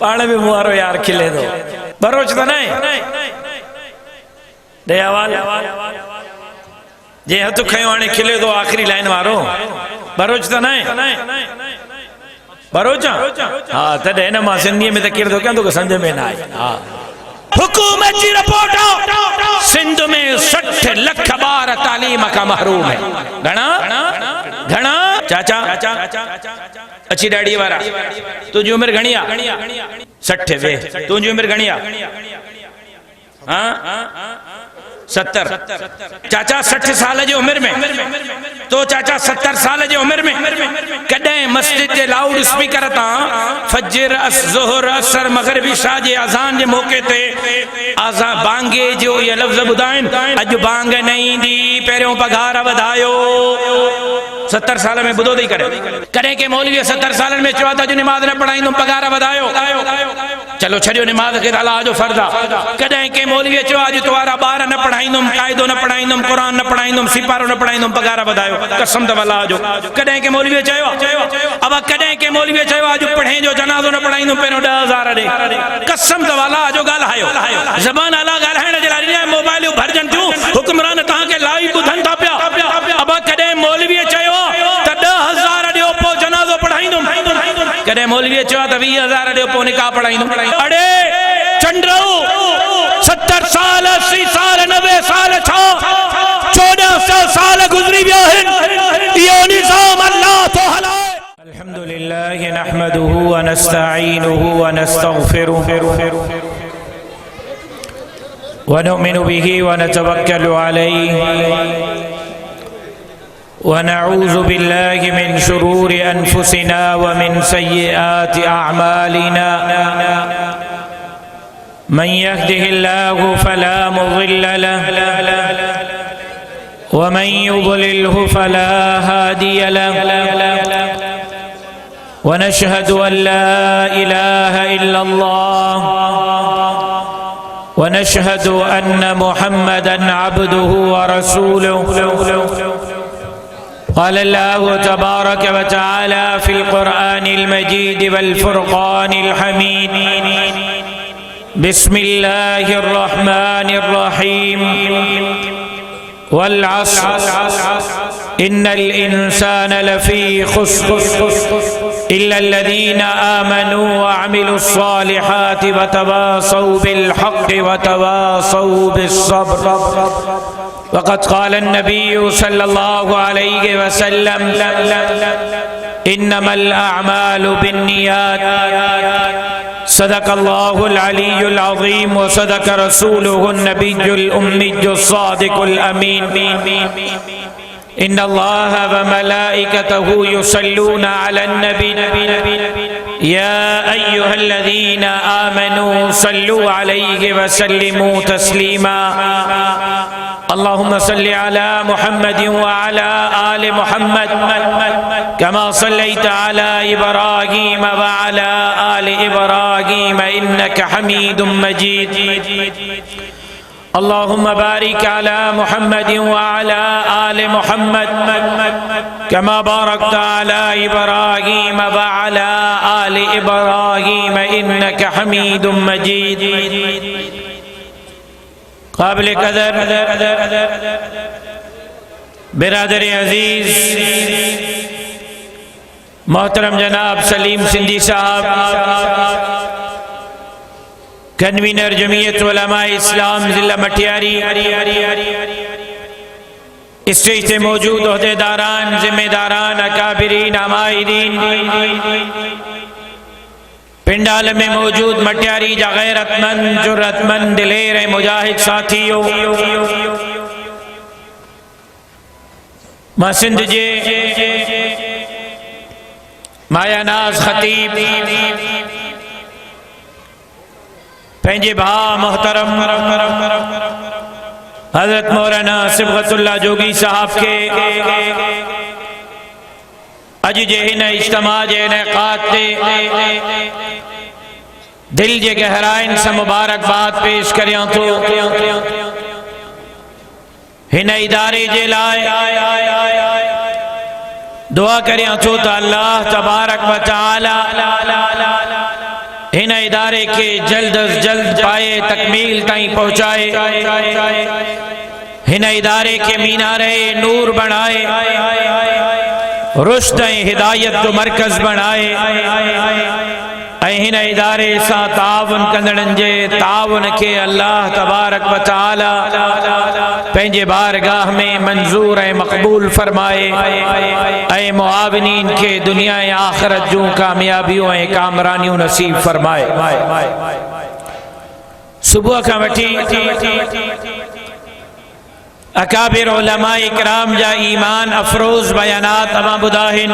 पाण भी मुहारो यार खिले दो बरोच तो नहीं दे आवाज जे हथ खयो हाणे खिले दो आखिरी लाइन वारो बरोच तो नहीं बरोच हाँ तॾहिं हिन मां सिंधीअ में त केरु थो कयां तो सम्झ में न आई हाँ हुकूमत जी रिपोर्ट सिंध में 60 लख ॿार तालीम खां महरूम है घणा घणा चाचा अच्छी दाढ़ी वारा तुझी उम्र घणी आ 60 वे तुझी उम्र घणी आ हाँ 70 चाचा 60 साल जी उम्र में तो चाचा 70 साल जी उम्र में कॾहिं मस्जिद के लाउड स्पीकर ता फजर ज़ोहर असर मगरिब इशा जे अज़ान जे मौके ते आज़ा बांगे जो ये लफ्ज़ ॿुधाइनि अॼु बांग न ईंदी पहिरियों पघार वधायो 70 साल में ॿुधो अथई कॾहिं के मौलवी 70 साल में चयो त अॼु निमाज़ न पढ़ाईंदुमि पघार वधायो चलो छॾियो निमाज़ खे अलाह जो फर्ज़ आहे कॾहिं के मौलवी चयो अॼु तोवारा ॿार न पढ़ाईंदुमि क़ाइदो न पढ़ाईंदुमि क़ुरान न पढ़ाईंदुमि सिपारो न पढ़ाईंदुमि पघार वधायो कसम अथव अलाह जो कॾहिं के मौलवी चयो अब कॾहिं के मौलवी चयो अॼु पढ़े जो जनाज़ो न पढ़ाईंदुमि पहिरियों 10,000 ॾे कसम अथव अलाह जो ॻाल्हायो ज़बान अलाह ॻाल्हाइण जे लाइ मोबाइलियूं भरजनि थियूं हुक्मरान तव्हांखे लाइव ॿुधनि था पिया अब कॾहिं मौलवी चयो त 10,000 ॾियो पोइ जनाज़ो पढ़ाईंदुमि कॾहिं मौलवी चयो त 20,000 ॾियो पोइ निकाह पढ़ाईंदुमि अड़े चंडरू 70 साल 80 साल 90 साल 1400 साल गुज़री विया आहिनि इहो निज़ाम अल्लाह तो हलाए अल्हम्दुलिल्लाह नहमदुहु व नस्तईनुहु व नस्तगफिरुहु व नुमिनु बिही व नतवक्कलु अलैहि ونعوذ بالله من شرور أنفسنا ومن سيئات أعمالنا من يهده الله فلا مضل له ومن يضلله فلا هادي له ونشهد أن لا إله إلا الله ونشهد أن محمدا عبده ورسوله قال الله تبارك وتعالى في القرآن المجيد والفرقان الحميد بسم الله الرحمن الرحيم والعصر إن الإنسان لفي خسر إلا الذين آمنوا وعملوا الصالحات وتواصوا بالحق وتواصوا بالصبر وقد قال النبي صلى الله عليه وسلم إنما الأعمال بالنيات صدق الله العلي العظيم وصدق رسوله النبي الأمي الصادق الأمين إن الله وملائكته يصلون على النبي يا أيها الذين آمنوا صلوا عليه وسلموا تسليما اللهم صل على محمد وعلى آل محمد كما صليت على إبراهيم وعلى آل إبراهيم إنك حميد مجيد اللهم بارك على محمد وعلى آل محمد كما باركت على إبراهيم وعلى آل إبراهيم إنك حميد مجيد قابل قدر बिरादर अजीज मोहतरम जनाब सलीम सिंधी साहब कन्वीनर जमीयत उलमा इस्लाम जिला मटियारी स्टेज से मौजूद ओहदेदारान जिम्मेदारान अकाबिरीन अमाइरीन पिंडाल में मौजूद मटियारी जा गैरतमंद जुर्रतमंद दिलेर मुजाहिद साथियों मां सिंध जे मायानाज़ खतीब पंहिंजे भाउ मोहतरम हज़रत मौलाना सिबगतुल्लाह जोगी साहब के अज जे हिन इज्तिमा जे इनेकाद ते दिल जे गहराइन से मुबारकबाद पेश करियां तो हिन इदारे जे लाए दुआ करियां थो त अल्लाह तबारक व तआला हिन इदारे के जल्द अज जल्द पाए तकमील ताईं पहुंचाए, हिन इदारे के मीनारे नूर बनाए, रुश्द हिदायत जो मरकज बनाए, हिन इदारे सां ताउन कंदड़न जे ताउन के अल्लाह तबारक व तआला पंहिंजे बारगाह में मंजूर ऐं मक़बूल फरमाए, ऐं मुआविनीन के दुनिया ऐं आखिरत जूं कामयाबियूं ऐं कामरानियूं नसीब फरमाए। सुबह खां वठी अकाबिर उलमा इकराम जा ईमान अफरोज बयानात अवां ॿुधाइन,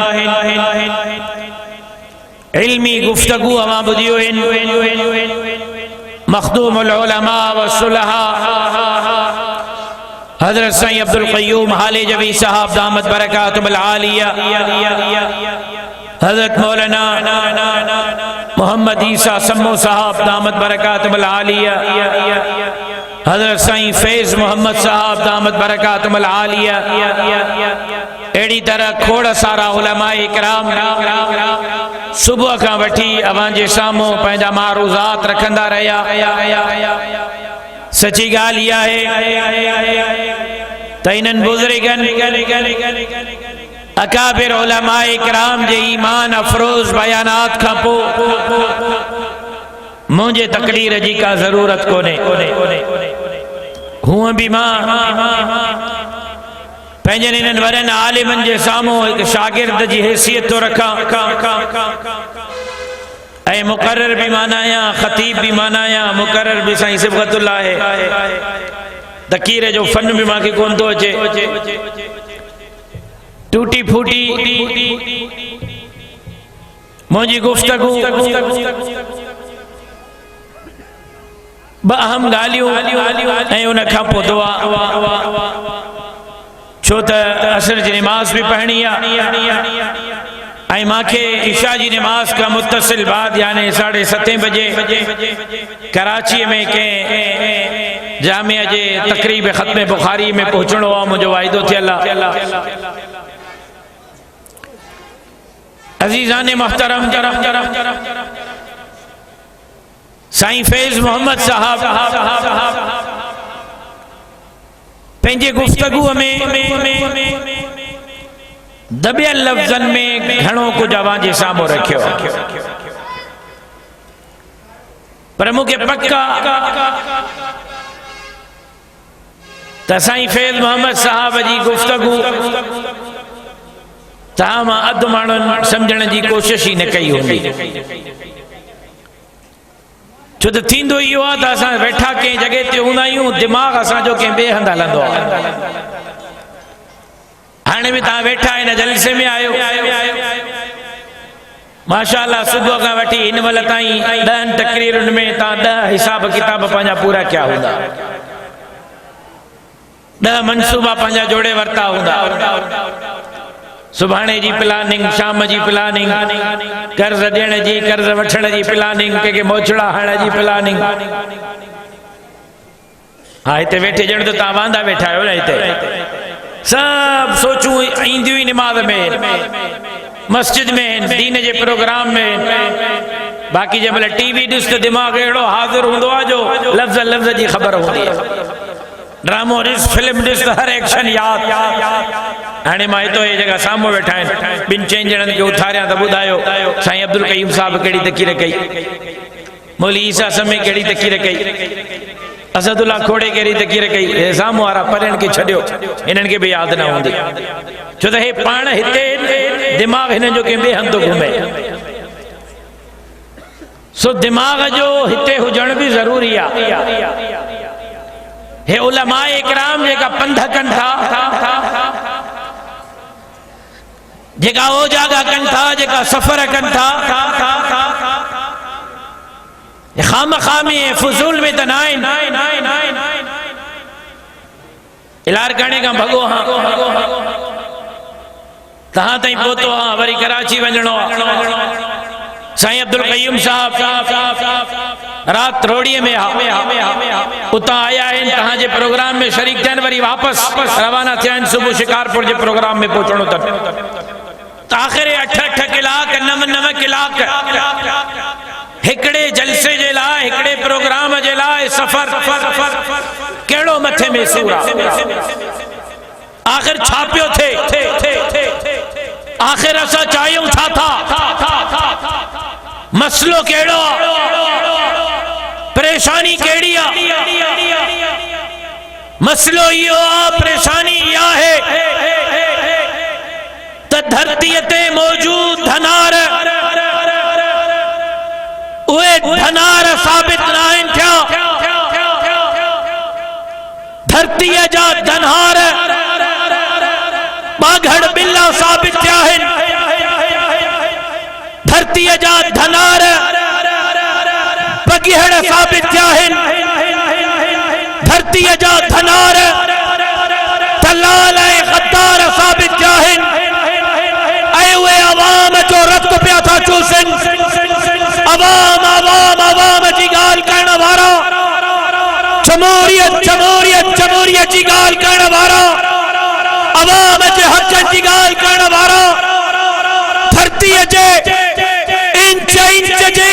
इल्मी गुफ्तगू अवां ॿुधियूं आहिनि। मखदूमुल उलमा व सुलहा हज़रत साईं अब्दुल क़य्यूम हाले जवी साहब दामत बरकातुहुल आलिया, हज़रत मौलाना मोहम्मद ईसा सम्मो साहब दामत बरकातुहुल आलिया, हज़रत साईं फैज़ मोहम्मद साहब दामत बरकातुहुल आलिया, अहिड़ी तरह खोड़ सारा उलमा इकराम सुबह खां वठी अवां जे साम्हूं पंहिंजा मारूज़ात रखंदा रहिया। सची ॻाल्हि इहा आहे त इन्हनि बुज़ुर्गनि अकाबिर उलमा इकराम जे ईमान अफरोज बयानात खां पोइ मुंहिंजे तकरीर जी का ज़रूरत कोन्हे। हूअं बि मां पंहिंजनि इन्हनि वॾनि आलिमनि जे साम्हूं हिकु शागिर्द जी हैसियत थो रखां, ऐं मुक़र्रर भी माना आहियां, ख़तीब भी माना आहियां, मुक़र्रर भी साईं सिबगतुल्लाह आहे। तकीर जो फन भी मूंखे कोन थो अचे। टूटी फूटी मुंहिंजी गुफ्तगू ब अहम ॻाल्हियूं ऐं उन खां पोइ दुआ, छो त असर जी नमाज़ भी पढ़णी आहे ऐं मांखे इशा जी नमाज का मुत्तसिल बाद यानी 7:30 बजे कराची में कंहिं जामिया जे तकरीब ख़त्म बुखारी में पहुचणो आहे। मुंहिंजो वाइदो थियल आहे। अज़ीज़ान मोहतरम, साईं फैज़ मोहम्मद साहब पंहिंजे गुफ्तगूअ में दबियल लफ्ज़न में घणो कुछ अवां जे साम्हूं रखियो, पर मूंखे पक्का त साईं फैज़ मोहम्मद साहब जी गुफ्तगू तव्हां मां अधु माण्हुनि सम्झण जी कोशिश ही न कई हूंदी। छो त थींदो इहो आहे त असां वेठा कंहिं जॻह ते हूंदा आहियूं, दिमाग़ असांजो कंहिं ॿिए हंधि हलंदो आहे। हाणे भी तव्हां वेठा हिन जलसे में आयो, माशाअल्लाह सुबह खां वठी हिन महिल ताईं 10 तकरीरुनि में तव्हां 10 हिसाब किताब पंहिंजा पूरा कया हूंदा, 10 मनसूबा पंहिंजा जोड़े वरिता हूंदा। सुभाणे जी प्लानिंग, शाम जी प्लानिंग, कर्ज ॾियण जी, कर्ज वठण जी प्लानिंग, कंहिंखे मोछड़ा हणण जी प्लानिंग। हा, हिते वेठे ॼण त तव्हां वांदा वेठा आहियो न। हिते सब सोचूं ईंदियूं ई निमाज़ में, मस्जिद में, दीन जे प्रोग्राम में। बाक़ी जंहिं महिल टीवी ॾिस त दिमाग़ अहिड़ो हाज़िर हूंदो आहे जो लफ़्ज़ लफ़्ज़ जी ख़बर हूंदी आहे। ड्रामो ॾिस, फिल्म ॾिस त हर एक्शन यादि। हाणे मां हितो हे जगह साम्हूं वेठा आहिनि, 2 ॼणनि खे उथारियां त ॿुधायो साईं अब्दुल क़य्यूम साहब कहिड़ी तकीर कई, मौली ईसा समी कहिड़ी तकीर कई, असदुल्ला खोड़े कहिड़ी तकीर कई। साम्हूं वारा परनि खे छॾियो, हिननि खे भी यादि न हूंदी, छो त हे पाण हिते दिमाग़ हिननि जो कंहिं ॿिए हंधि थो घुमे। सो दिमाग़ जो हिते हुजण भी ज़रूरी आहे। हे उलमा इकराम जेका पंध कनि था, जेका ओजागा कनि था, जेका सफ़र कनि था, खाम में फुजूल में त न आहिनि। इलार करणे खां भॻो हाँ तहां ताईं पहुतो हाँ, वरी कराची वञणो आहे। साईं अब्दुल क़य्यूम साहब रात रोड़ीअ में उतां आया आहिनि, तहां जे प्रोग्राम में शरीक थियनि, वरी वापस रवाना थिया आहिनि। सुबुह शिकारपुर जे प्रोग्राम में पहुचणो अथनि। आखिर 8-8 कलाक 9-9 कलाक हिकड़े जलसे जे लाइ हिकड़े प्रोग्राम जे लाइ सफर केड़ो मथे में सूर आखिर छा पियो थे आखिर असां चाहियूं छा था मसलो केड़ो परेशानी केड़ी आ मसलो इहो आ परेशानी इहा है त धरती ते मौजूद धनार उहे धनार साबित नाहिन थिया धरती जा धनहार बाघड़ बिल्ला साबित थिया आहिन धरती जा धनार बगिहड़ साबित थिया आहिन धरती जा धनार दलाल ऐं गद्दार साबित थिया आहिन ऐं उहे अवाम जो रत पिया था चूसन अवाम अवाम अवाम जी गाल करण वारा जमहूरियत जमहूरियत जमहूरियत जी गाल करण वारा अवाम जे हक जी गाल करण वारा धरती जे इंच इंच जी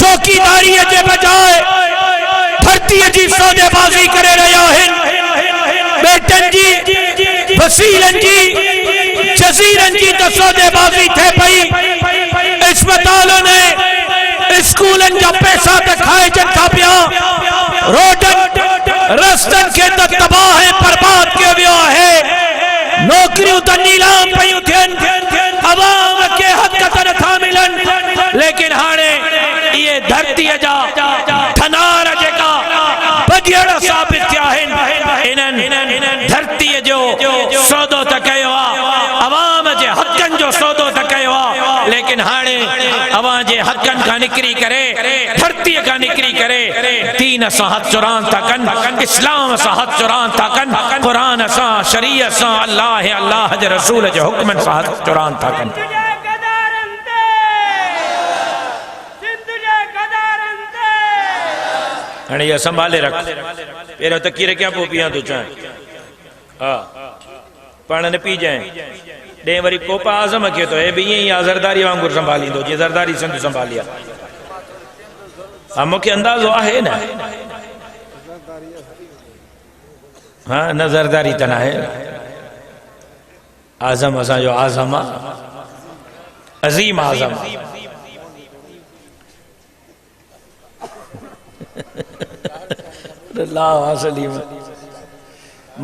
चौकीदारी जे बजाय धरती जी सौदेबाजी करे रहिया आहिन बेटन जी वसीलन जी जज़ीरन जी तो सौदेबाजी थे पई अस्पतालों ने स्कूलन जा पैसा त खाए था पिया रोडन रस्तन के त तबाह है बर्बाद कियो वियो है नौकरियों त नीलाम पयूं थियन अवाम के हक त नथा मिलन लेकिन हाणे ये धरती जा धनार जेका बगिहड़ साबित थिया आहिन इन्हनि धरती जो सौदो त कयो आ अवाम जे हकन जो सौदो त कयो आ लेकिन हाणे अवां जे हकन का निकरी करे धरती का निकरी करे दीन सां हथ चुरान था कन इस्लाम सां हथ चुरान था कन कुरान सां शरीयत सां अल्लाह अल्लाह जे रसूल जे हुक्मन सां हथ चुरान था कन हाणे ये संभाले रख पहिरियों तकी रखिया पोइ पिया तूं चांहि हा पाण न पी जाए ॾे वरी कोपा आज़म खे तो बि ईअं ई आहे ज़रदारी वांगुरु संभालींदो जीअं ज़रदारी संधू संभाली आहे हा मूंखे अंदाज़ो आहे न हा न ज़रदारी त न आहे आज़म असांजो आज़म आहे अज़ीम आज़म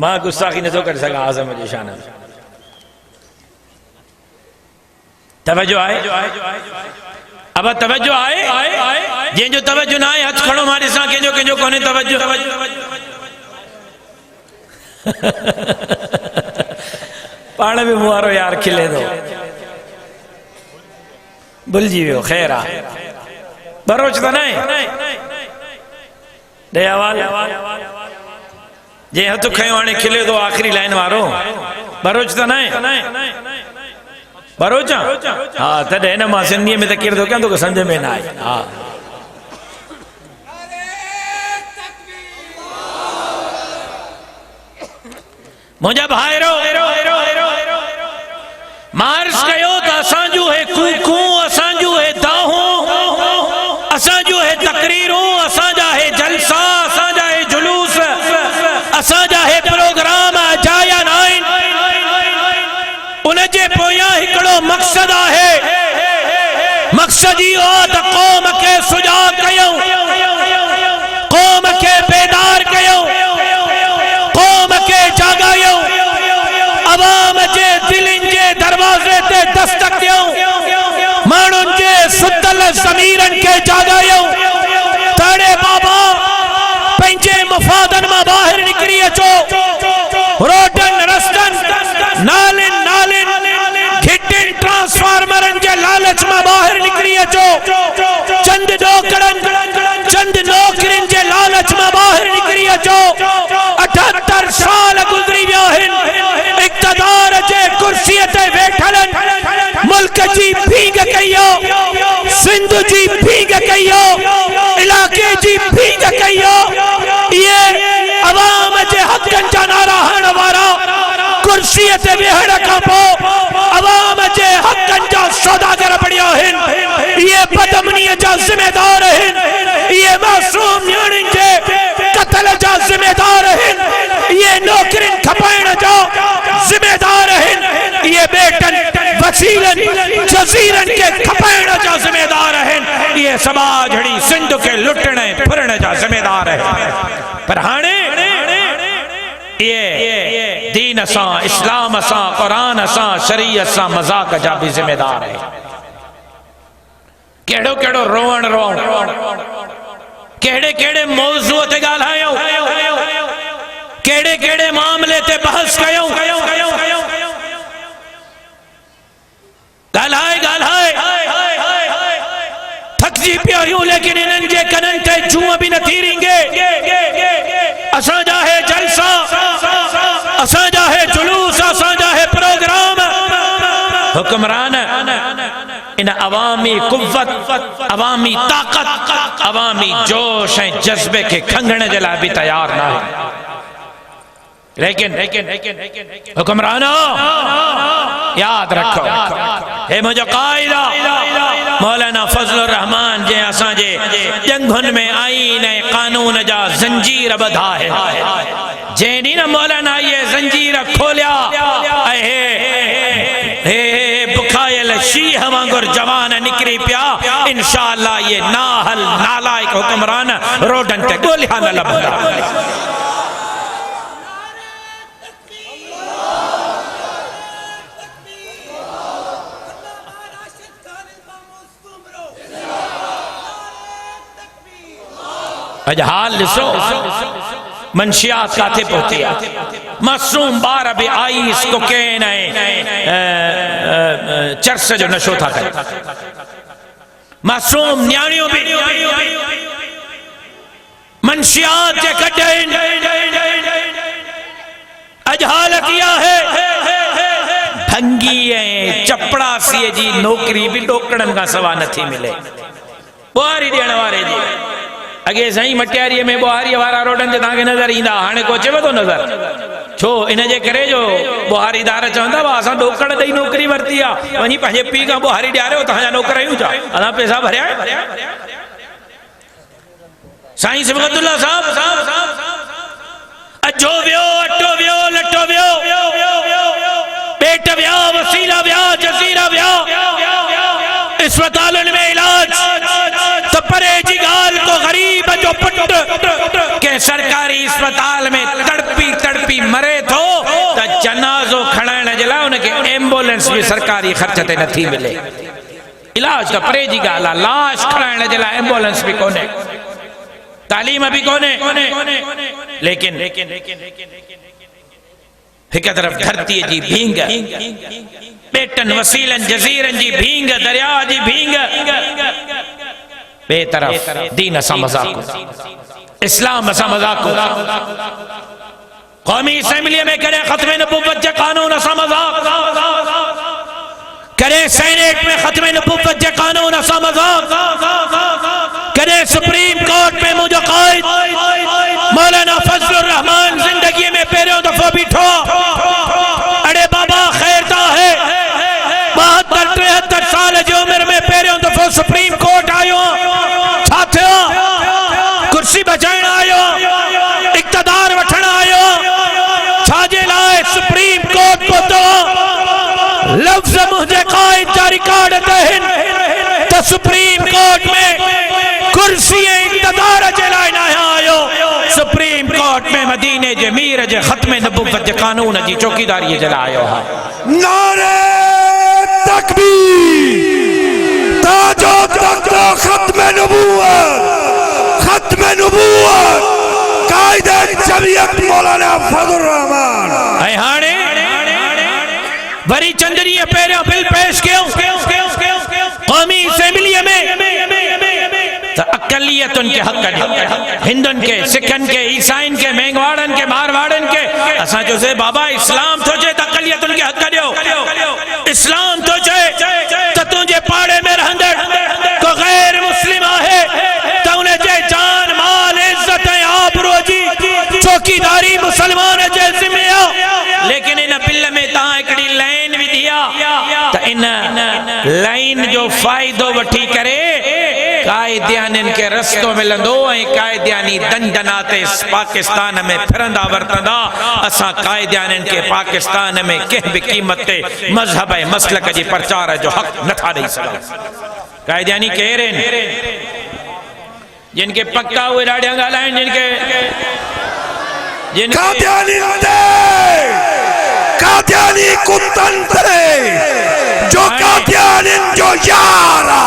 मां गुस्ताखी नथो करे सघां आज़म जी शान तवज्जो आहे अब तवज्जो आहे जंहिंजो तवज्जो न आहे हथ खणो मां ॾिसां कंहिंजो कोन्हे तवज्जो पाण बि मुहारो यार खिले थो भुलिजी वियो ख़ैर आहे बरोच त न आहे ॾे आवाज़ जे हथ खयो हाणे खिले थो आख़िरी लाइन वारो बरोच त न आहे बरोच हा तॾहिं न मां सिंधीअ में त केरु थो कयां तोखे सम्झ में न आहे हा मुंहिंजा भाइरो मार्च कयो त असांजो है कूकू असांजो है दाहूं असांजो है तकरीरूं असांजा है जलसा असांजा है जुलूस असांजा है प्रोग्राम जाया नाइन उनजे पोयां हिकिड़ो मक़सद आहे मक़सद इहो त क़ौम खे सुजाग कयूं क़ौम खे बेदार कयूं क़ौम खे जागायूं अवाम जे दिलनि जे दरवाज़े ते दस्तक ॾियूं माण्हुनि जे सुतल ज़मीरनि खे जागायूं तड़े बाबा पंहिंजे मुफ़ादनि मां ॿाहिरि निकिरी अचो रोडनि रस्तनि नालिनि घिटिन ट्रांसफार्मरनि जे लालच मां ॿाहिरि निकिरी अचो चंद नौकरियुनि जे लालच मां ॿाहिरि निकिरी अचो 78 साल गुज़री विया आहिनि इक़्तिदार जे कुर्सीअ ते वेठल मुल्क जी भीग कयो सिंध जी भीग कयो इलाके जी भीग कयो ये अवाम जे हक़नि जा नारा हणण वारा कुर्सीअ ते वेहण खां पोइ अवाम जे जा जिम्मेदार हैं, ये मासूम न्याणिन जे कत्ल जा जिम्मेदार हैं, ये नौकरिन खपाइण जा जिम्मेदार हैं, ये बेटन वसीलन जजीरन के खपाइण जा जिम्मेदार हैं, ये समाजड़ी सिंध के लुटने फिरण जा जिम्मेदार हैं। पर हाणे ये दीन असा, इस्लाम असा, कुरान असा, शरीयत असा मजाक जा भी जिम्मेदार है। केड़ो केड़ो रोवण रोवण, केड़े केड़े मौजू ते गाल्हायूं, केड़े केड़े मामले ते बहस कयूं, गाल्हाए गाल्हाए थकजी पिया आहियूं, लेकिन इन्हनि जे कननि ते जूं बि नथी रिंगे। असांजा है जलसा, असांजा है जुलूस, असांजा है प्रोग्राम। हुक्मरान इन अवामी कुव्वत, अवामी ताकत, अवामी जोश ऐं जज्बे के खंगण जे लाइ बि तैयार ना है। लेकिन हुक्मरानो याद रखो, हे मुझो कायदा मौलाना फजलुर रहमान जे असांजे जंगुनि में आईन ऐं कानून जा जंजीर ॿधा है। जंहिं ॾींहुं न मौलाना ये जंजीर खोलिया हे बुखायल शीह वांगुर जवान निकरी पिया, इंशाअल्लाह ये नाहल नालायक हुक्मरान रोडन ते ॻोल्हिया न लभंदा। अज हाल ॾिसो मंशियात काथे पहुती आहे। मासूम ॿार बि आइस कोकेन चर्स जो नशो था कनि, मासूम न्याणियों भी मंशियात जे कढनि। अज हालत इहा है भंगी ऐं चपड़ासीअ जी नौकरी भी ॾोकड़नि खां सवा नथी मिले। ॿुहारी ॾियण वारे जी अगे साईं मटियारी में बुहारी वारा रोडन ते ताके नजर इंदा, हाणे को चवे तो नजर छो इन जे करे जो बुहारीदार चवंदा वा असां ॾोकड़ ॾेई नौकरी वरती आ, वनी पंहिंजे पी का बुहारी ॾियारियो तव्हांजा नौकर आहियूं छा, असां पैसा भरिया। साईं सिबगतुल्लाह साहब अजो वियो, अटो वियो, लटो वियो, पेट विया, वसीला विया, जजीरा विया, अस्पतालन में इलाज तो परे जी गाल को गरीब जो पुट के सरकारी अस्पताल में तड़पी तड़पी मरे थो तो जनाजो खड़ाइण जे लाइ उनके एम्बुलेंस भी सरकारी खर्च ते नथी मिले। इलाज तो परे जी गाल आहे, लाश खड़ाइण जे लाइ एम्बुलेंस भी कोने, तालीम भी कोने। लेकिन एक तरफ धरती जी भींग, बेटन वसीलन जजीरन जी भींग, दरिया जी भींग, बे तरफ दीन असा मजाक, इस्लाम असा मजाक, कौमी असेंबली में करे खत्म नबुव्वत जे कानून असा मजाक, करे सेनेट में खत्म नबुव्वत जे कानून असा मजाक, करे सुप्रीम कोर्ट में मुझो कायद मौलाना फजलुर रहमान जिंदगी में पहले दफा बीठो। अरे बाबा खैरता है 72-73 साल की उम्र में पहले दफा सुप्रीम कोर्ट आयो, छा कुर्सी बचाइण आयो, इक़्तिदार वठण आयो, छाजे लाइ सुप्रीम कोर्ट पहुतो। लफ्ज़ मुझे कायद जा रिकॉर्ड आहिनि त सुप्रीम कोर्ट में कुर्सी इक़्तिदार जे लाइ न आयो, सुप्रीम कोर्ट में मदीने जे मीर जे खत्म नबुव्वत जे कानून जी चौकीदारी जे लाइ आयो है। नारे तकबीर, ताजो तख्तो खत्म नबुव्वत कायदे जमीयत मौलाना फजलुर रहमान। ऐं हाणे वरी चंदरी पहिरियों बिल पेश कयो कौमी असेंबली में तो अकलियतुन के हक ॾियो, हिंदुन के, सिखन के, ईसाइन के, मेंगवाड़न के, मारवाड़न के। असां जो से बाबा इस्लाम तो चे तो अकलियतुन के हक ॾियो, इस्लाम तो चे तो तुझे पाड़े में रहंदड़ को गैर मुस्लिम है तो उन्हें जे जान माल इज्जत आबरू जी चौकीदारी मुसलमान जे जिम्मे आ। लेकिन इन बिल में तहां एकड़ी लाइन विधी आ त इन लाइन जो फायदो वठी करे कायदियानिन के रस्तो मिलंदो ऐं कायदियानी दंडनाते पाकिस्तान में फिरंदा वरतंदा। असां कायदियानिन के पाकिस्तान में कंहिं बि क़ीमत ते मजहब ऐं मसलक जी प्रचार जो हक़ नथा ॾेई सघूं। कायदियानी केरु आहिनि? जिनके पक्का उहे ॾाढिया ॻाल्हाइनि, कादियानी कुतन थे जो कादियानिन जो यारा।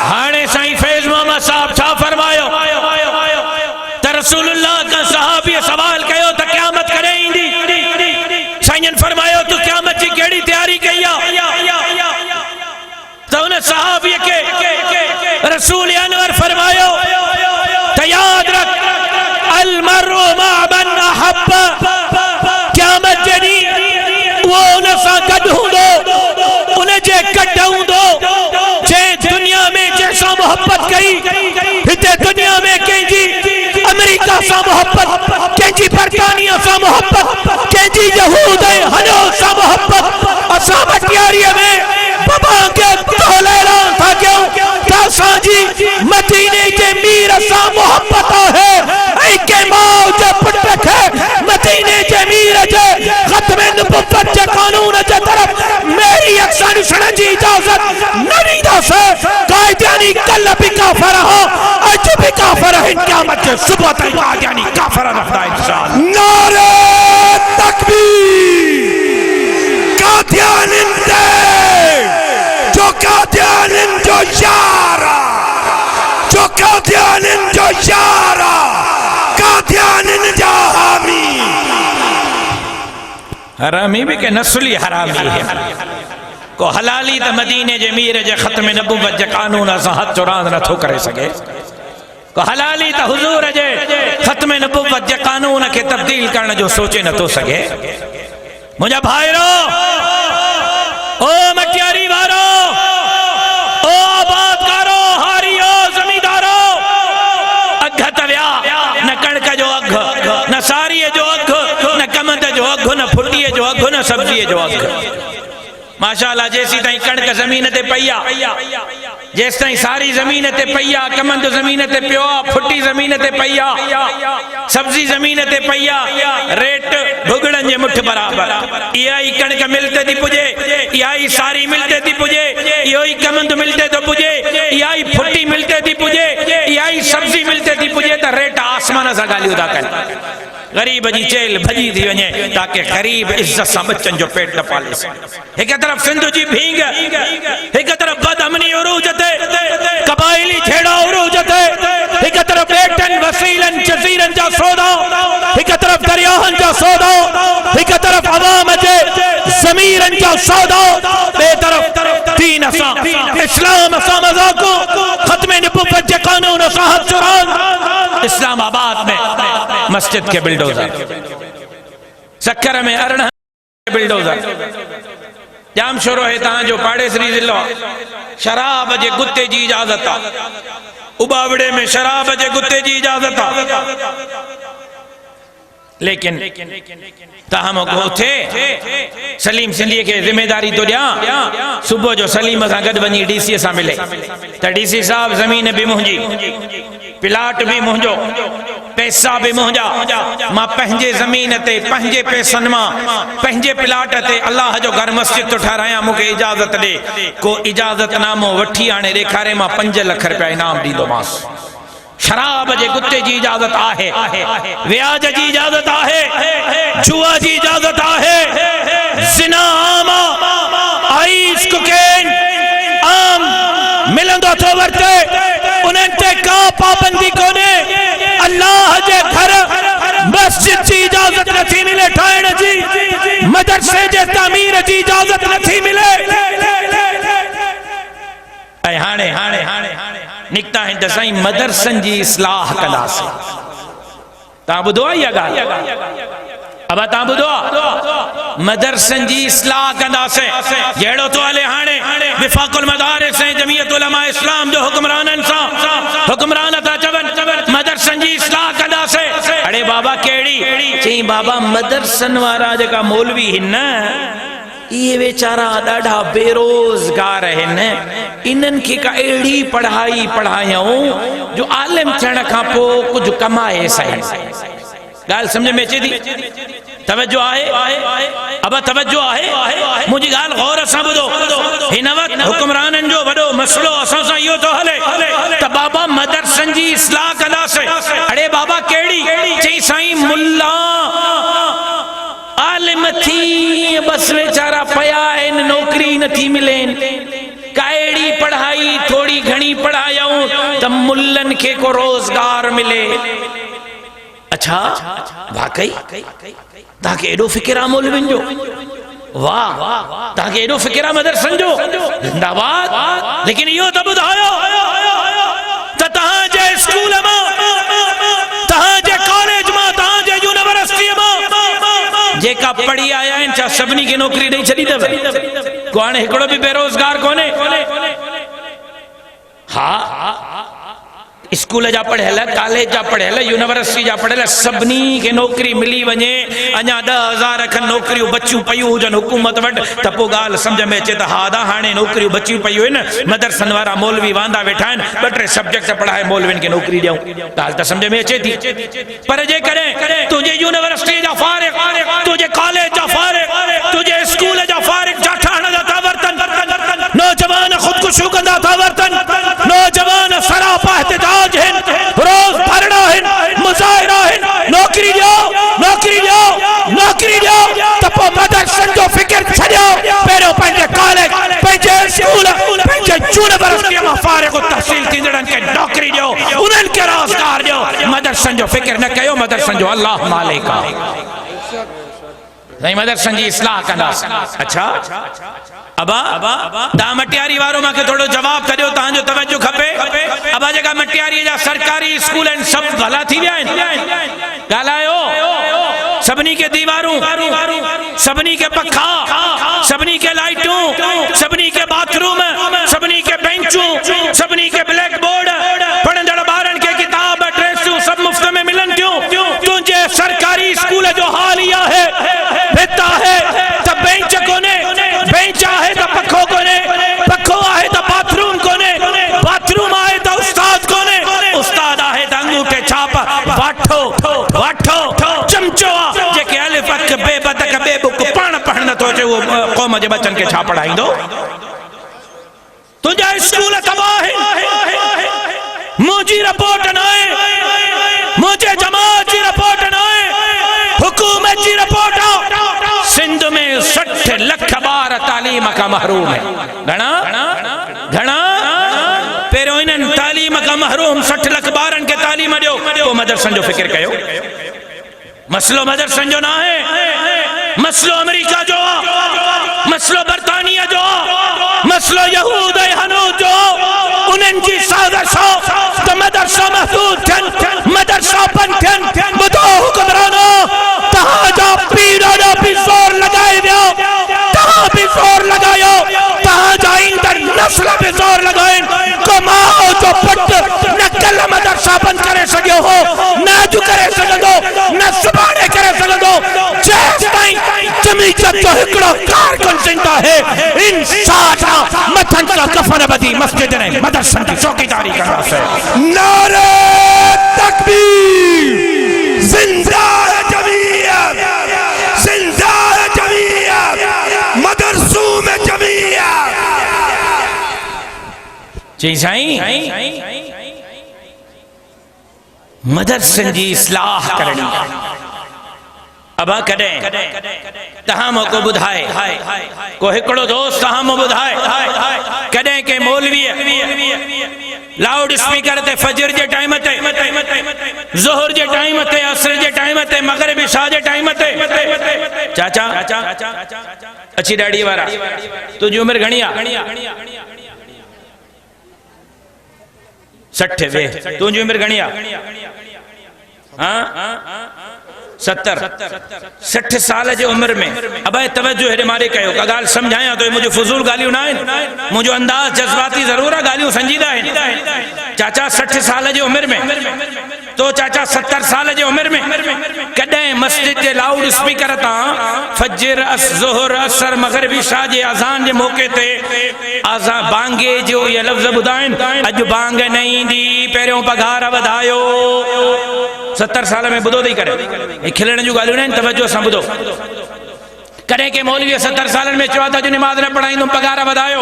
हाणे साईं फैज़ मोहम्मद साहब छा फरमायो त रसूलुल्लाह का सहाबी सवाल कयो त क़यामत कॾहिं ईंदी? साईं फरमायो तू क़यामत जी कहिड़ी तैयारी कई आहे? त उन सहाबी के रसूल अनवर फरमायो त याद रख अल मरउ मा मन अहब। क़यामत जॾहिं वो उन सां गॾु हूंदो, उन जे गॾु हूंदो जंहिं दुनिया में जंहिंसां मोहब्बत कई। हिते दुनिया में कंहिंजी अमेरिका सां मोहब्बत, कंहिंजी बरतानिया सां मोहब्बत, कंहिंजी यहूद ऐं हनूद सां मोहब्बत। असां मटियारीअ में बाबा के ऐलान था कयूं त असांजी मदीने जे मीर सां मोहब्बत आहे ऐं कंहिं माउ जे पुट खे मदीने जे मीर जे ख़त्म नबुव्वत जे कानून जे तरफ़ मेरी अक्सर ॾिसण जी इजाज़त न ॾींदासीं। कायदियानी कल भी काफ़िर हो, अज भी काफ़िर आहिनि, क़यामत जे सुबुह ताईं कायदियानी काफ़िर रहंदा इंशाअल्लाह। नारे तकबीर। कादियानिन दे जो कादियानिन जो यारा, जो कादियानिन जो यारा, कादियानिन जा हामी। हरामी भी के नस्ली हरामी है को हलाली त मदीने जे मीर जे ख़त्म नबुव्वत जे कानून सां हथ चुरांद नथो करे सघे। को हलाली त हुजूर जे ख़त्म नबुव्वत जे कानून खे तब्दील करण जो सोचे नथो सघे। मुंहिंजा भाइरो, ओ मटियारी वारो, ओ आबादकारो, हारियो, ज़मींदारो, अघ त विया न कणक जो अघ, न सारीअ जो अघ, न कमंद जो अघ, न फुटीअ जो अघ, न सब्जीअ जो अघ। माशाअल्लाह जेसी ताईं कणक ज़मीन ते पई आहे, जेस ताईं सारी ज़मीन ते पई आहे, कमंद ज़मीन ते पियो आहे, फुटी ज़मीन ते पई आहे, सब्जी ज़मीन ते पई आहे, रेट भुगड़न जे मुठ बराबर। इहा ई कणक मिलते थी पुजे, इहा ई सारी मिलते थी पुजे, इहो ई कमंद मिलते थो पुजे, इहा ई फुटी मिलते थी पुजे, इहा ई सब्जी मिलते थी पुजे त रेट आसमान सां ॻाल्हियूं था कनि। गरीब जी चेल भजी थी वञे ताकि गरीब इज्जत सां बच्चन जो पेट न पाले सघे। एक तरफ सिंध जी भींग, एक तरफ बदअमनी उरूज ते, कबाइली छेड़ा उरूज ते, एक तरफ बेटन वसीलन जज़ीरन जा सौदा, एक तरफ दरियाहन जा सौदा, एक तरफ अवाम जे ज़मीरन जा सौदा, बे तरफ दीन असां इस्लाम असां मज़ाको ख़त्म नबुव्वत जे कानून सां हथ चुरान। इस्लामाबाद में मस्जिद के बिल्डोजर, सक्कर में अरण बिल्डोजर जाम शुरू है। तहां जो पाड़ेसरी जिलो शराब जे गुत्ते जी इजाजत आहे, उबावड़े में शराब जे गुत्ते जी इजाजत आहे, लेकिन तहां उथे सलीम सिंधी के जिम्मेदारी तो दिया। सुबह जो सलीम सां गॾु वञी डीसी सां मिले त डीसी साहब ज़मीन भी मुंहिंजी, प्लाट भी मुंहिंजो, पैसा भी मुंहिंजा, मां पंहिंजे ज़मीन ते पंहिंजे पैसनि मां पंहिंजे प्लाट ते अल्लाह जो घर मस्जिद तो ठारायां, मूंखे इजाज़त ॾे। को इजाज़तनामो वठी हाणे ॾेखारे मां 5 लख रुपया इनाम ॾींदोमांसि। शराब जे गुत्ते जी इजाज़त आहे, व्याज जी इजाज़त आहे, जुआ जी इजाज़त आहे, ज़िना आम आइस कोकेन आम मिलंदो थो वरते, उन्हनि ते का पाबंदी कोन्हे। अल्लाह जे घर मस्जिद जी इजाज़त नथी मिले ठाहिण जी, मदरसे जे तामीर जी इजाज़त नथी मिले। ऐं हाणे हाणे हाणे निकिता आहिनि त साईं मदरसनि जी इस्लाह कंदासीं। तव्हां ॿुधो आहे इहा ॻाल्हि? अब तव्हां ॿुधो आहे मदरसनि जी इस्लाह कंदासीं। जहिड़ो तो हले हाणे विफ़ाक़ुल मदारिस ऐं जमीयत उलमा इस्लाम जो हुक्मराननि सां हुक्मरान था चवनि मदरसनि जी इस्लाह कंदासीं। अड़े बाबा कहिड़ी? चई बाबा मदरसनि वारा जेका मौलवी हिन न, ये वेचारा ॾाढा बेरोज़गार आहिनि। इन्हनि खे का अहिड़ी पढ़ाई पढ़ायूं जो आलिम थियण खां पोइ कुझु कमाए सघनि। ॻाल्हि सम्झ में अचे थी? तवज्जो आहे? अब तवज्जो आहे? मुंहिंजी ॻाल्हि गौर सां ॿुधो। हिन वक़्तु हुक्मराननि जो वॾो मसइलो असां सां इहो थो हले त बाबा मदरसनि जी इस्लाह कंदासीं। अड़े बाबा कहिड़ी? चई साईं मुल्ला आलिम थी बस वेचारा पया आहिनि, नौकरी नथी मिलेनि। काहिड़ी पढ़ाई थोड़ी घणी पढ़ायूं त मुल्लनि खे को रोज़गार मिले। अच्छा वाकई तव्हांखे एॾो फ़िक्र आहे मौलवियुनि जो? वाह, तव्हांखे एॾो फ़िक्र आहे मदरसनि जो? जिंदाबाद। लेकिन इहो त ॿुधायो त तव्हांजे स्कूल मां, तव्हांजे कॉलेज मां, तव्हांजे यूनिवर्सिटी मां जेका पढ़ी आया आहिनि छा सभिनी खे नौकरी ॾेई छॾी अथव? को हाणे हिकिड़ो बि बेरोज़गार कोन्हे? हा, स्कूल जा पढ़ियल, कॉलेज जा पढ़ियल, यूनिवर्सिटी जा पढ़ियल सभिनी खे नौकरी मिली वञे। अञा 10,000 खनि नौकरियूं बचियूं पयूं हुजनि हुकूमत वटि त पोइ ॻाल्हि सम्झ में अचे त हा दा हाणे नौकरियूं बचियूं पयूं आहिनि, मदरसनि वारा मौलवी वांदा वेठा आहिनि, 2-3 सब्जेक्ट पढ़ाए मौलवियुनि खे नौकरी ॾियूं। ॻाल्हि त सम्झ में अचे थी? पर जेकॾहिं तुंहिंजे यूनिवर्सिटी जा फारिग, तुंहिंजे कॉलेज जा फारिग, तुंहिंजे स्कूल जा फारिग जाठा हणंदा था वरतनि, नौजवान ख़ुदकुशियूं कंदा था वरतनि, नौजवान सरापा एहतजाज आहिनि, रोज़ भरणा आहिनि, मुज़ाहिरा आहिनि, नौकरी ॾियो, नौकरी ॾियो, नौकरी ॾियो, त पोइ मदरसनि जो फ़िक्र छॾियो। पहिरियों पंहिंजे कॉलेज, पंहिंजे स्कूल, पंहिंजे यूनिवर्सिटी मां फारिग तहसील थींदड़नि खे नौकरी ॾियो, उन्हनि खे रोज़गार ॾियो। मदरसनि जो फ़िक्र न कयो। मदरसनि जो अल्लाह मालिक आहे। नहीं मदरसनि जी इस्लाह कंदासीं। अच्छा अबा तव्हां मटियारी वारो मूंखे थोरो जवाब त ॾियो, तव्हांजो तवज्जो खपे। अबा जेका मटियारी जा सरकारी स्कूल आहिनि सभु भला थी विया आहिनि? ॻाल्हायो। सभिनी खे दीवारूं, सभिनी खे पखा, सभिनी खे लाइटूं, सभिनी खे बाथरूम, सभिनी खे बेंचूं, सभिनी खे ब्लैक बोर्ड, पढ़ंदड़ ॿारनि खे किताब, ड्रेसूं सभु मुफ़्त में मिलनि थियूं। तुंहिंजे सरकारी स्कूल जो हाल इहा है, भित आहे त बेंच कोन्हे, बेंच आहे त पखो कोन्हे, पखो आहे त बाथरूम कोन्हे, बाथरूम आहे त उस्ताद कोन्हे, उस्ताद आहे त अंगूठे छाप, वाठो वाठो चमचो आहे जेके अलिफ अख बे बदक बे बुक पाण पढ़ण नथो अचे, उहो क़ौम जे बचनि खे छा पढ़ाईंदो? तुंहिंजा स्कूल तबाह आहिनि। मुंहिंजी रिपोर्ट न आहे, मुंहिंजे जमात जी रिपोर्ट न आहे, हुकूमत जी रिपोर्ट आहे। सिंध में 60 लख ॿार तालीम खां महरूम है। घणा घणा? पहिरियों इन्हनि तालीम खां महरूम 60 लख ॿारनि खे तालीम ॾियो, पोइ मदरसनि जो फ़िक्र कयो। मसलो मदरसनि जो न आहे, मसलो अमेरिका जो आहे, मसलो बर्तानिया जो आहे, मसलो यहूद ऐं हनूद जो। उन्हनि जी साज़िश त मदरसा महदूद थियनि, मदरसा बंदि थियनि। ॿुधो हुक्मरानो, तव्हांजा पीर ॾाढो बि ज़ोर लॻाए वियो, तव्हां बि ज़ोर लॻायो, तव्हांजा ईंदड़ नस्ल बि ज़ोर लॻाइनि। को माउ जो पुटु न कल्ह मदरसा बंदि करे सघियो हो, न अॼु करे सघंदो, न सुभाणे करे सघंदो। जेसिताईं जमीयत जो हिकिड़ो कारकुन ज़िंदा है, इंशाअल्लाह मथन का कफन बदी मस्जिद ने मदरसनि जी चौकीदारी कंदासीं। नारे तकबीर, जिंदाबाद जमीयत, जिंदाबाद जमीयत, मदरसों में जमीयत। जी साईं, मदरसनि जी इस्लाह करणी। अबा कॾहिं तव्हां मूंखे ॿुधाए, को हिकिड़ो दोस्त तव्हां मूं ॿुधाए कॾहिं के मौलवीअ लाउड स्पीकर ते फजर जे टाइम ते, ज़ोहर जे टाइम ते, असर जे टाइम ते, मगरिब इशा जे टाइम ते, चाचा अची ॾाढी वारा तुंहिंजी उमिरि घणी आहे? 60 वे, तुंहिंजी उमिरि घणी आहे? हाँ 70 साल जे उम्र में। अब तवज्जो हेॾे मारे कयो, का ॻाल्हि सम्झायां तो मुंहिंजो फुज़ूल ॻाल्हियूं न आहिनि, मुंहिंजो अंदाज़ जज़्बाती ज़रूर आहे, ॻाल्हियूं संजीदा आहिनि। चाचा 60 साल जे उम्र में तो चाचा 70 साल जे उम्र में कॾहिं मस्जिद जे लाउड स्पीकर तां फजर ज़ोहर असर मगरिब इशा जे अज़ान जे मौके ते अज़ान बांगे जो ये लफ़्ज़ ॿुधाइनि, अॼु बांग न ईंदी, पहिरियों पघार वधायो। 70 साल में ॿुधो अथई करे खिलण जूं ॻाल्हियूं न आहिनि, तवजो सां ॿुधो। कॾहिं के मौलवी 70 सालनि में चयो था जो निमाज़ न पढ़ाईंदुमि, पघार वधायो।